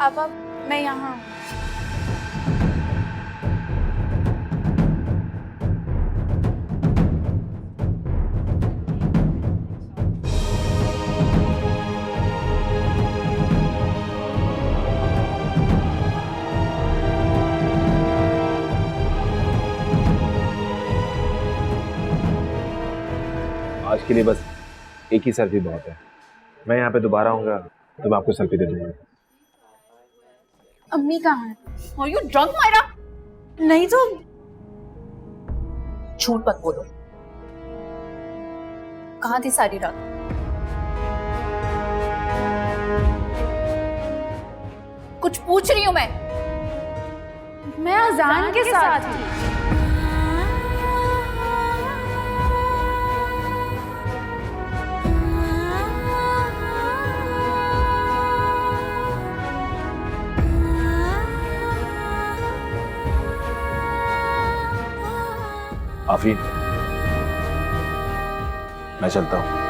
अब मैं यहाँ हूँ। आज के लिए बस एक ही सेल्फी बहुत है। मैं यहाँ पे दोबारा आऊंगा तो मैं आपको सेल्फी दे दूंगा। अम्मी कहाँ है? Are you drunk, Myra? नहीं तो झूठ मत बोलो। कहाँ थी सारी रात? कुछ पूछ रही हूँ मैं अजान के साथ थी। आफरीन, मैं चलता हूँ।